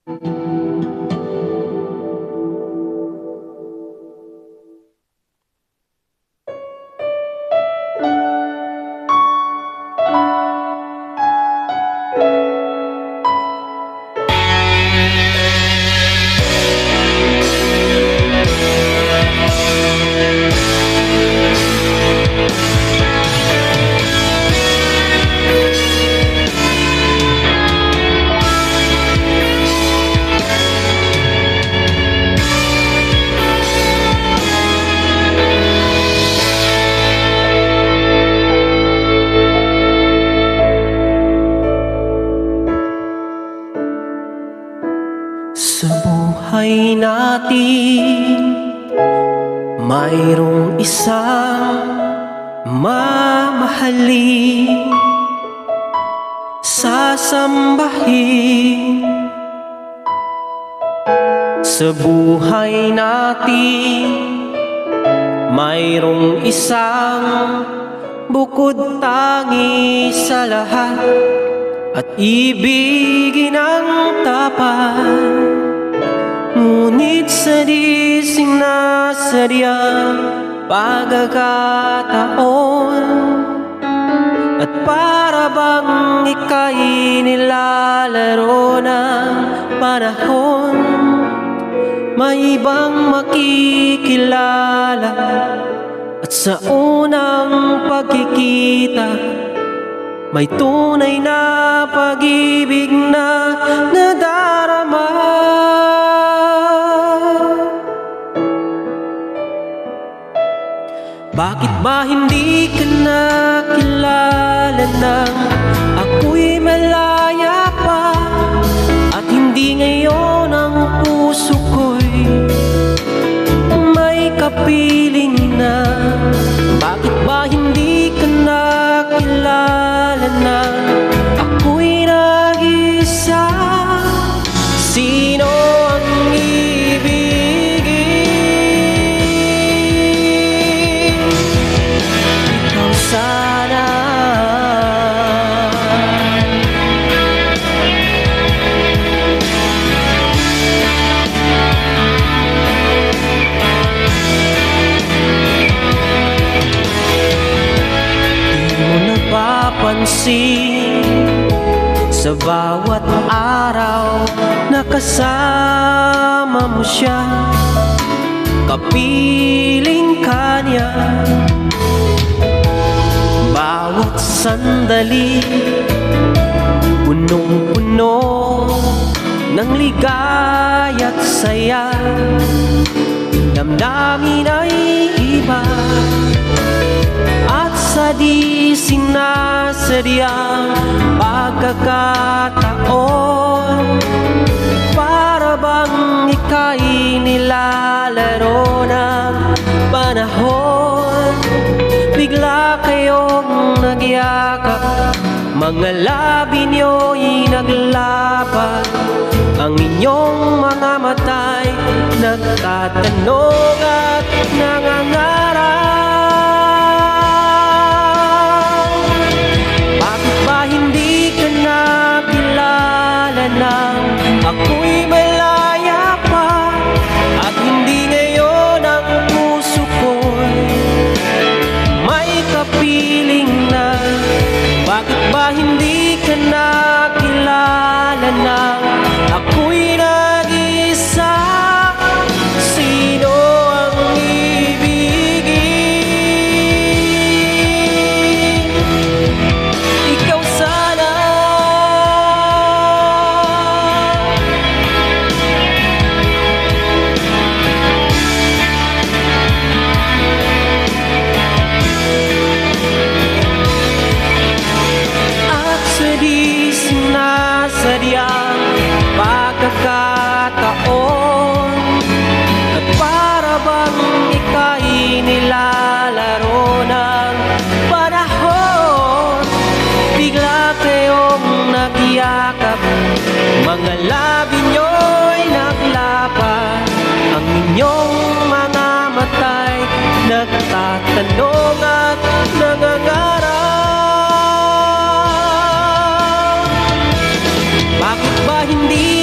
Sa buhay natin, mayroong isang mamahalin, sasambahin. Sa buhay natin, mayroong isang bukod tangi sa lahat, at ibigin ang tapat. Ngunit sa di sinasadyang pagkakataon, at para bang ika'y nilalaro ng panahon, may ibang makikilala, at sa unang pagkikita may tunay na pag-ibig na nadarama. Bakit ba hindi ka nakilala nang ako'y malaya pa, at hindi ngayon ang puso ko'y may kapiling na? Bakit ba hindi ka nakilala na ako'y nag-isa? Sino ang ibigin? Ikaw sana. Napapansin sa bawat araw na kasama mo siya, kapiling ka niya. Bawat sandali punong-puno ng ligaya't saya, damdamin ay iba, at sa di sinasadyang pagkakataon, para bang ika'y nilalaro ng panahon, bigla kayong nagyakap, mga labi niyo'y naglapat, ang inyong mga mata'y nagtatanong at nangangarap. Ako'y malaya pa, at hindi ngayon ang puso ko'y may kapiling na. Bakit ba hindi ka nakilala na ako'y nag-isa? Sino ang ibigin? Ikaw sana. Sadyang pagkakataon, at para bang ika'y nilalaro ng panahon, bigla kayong nagyakap, mga labi niyo'y naglapat, ang inyong mga mata'y nagtatanong at nangangarap. Bakit ba hindi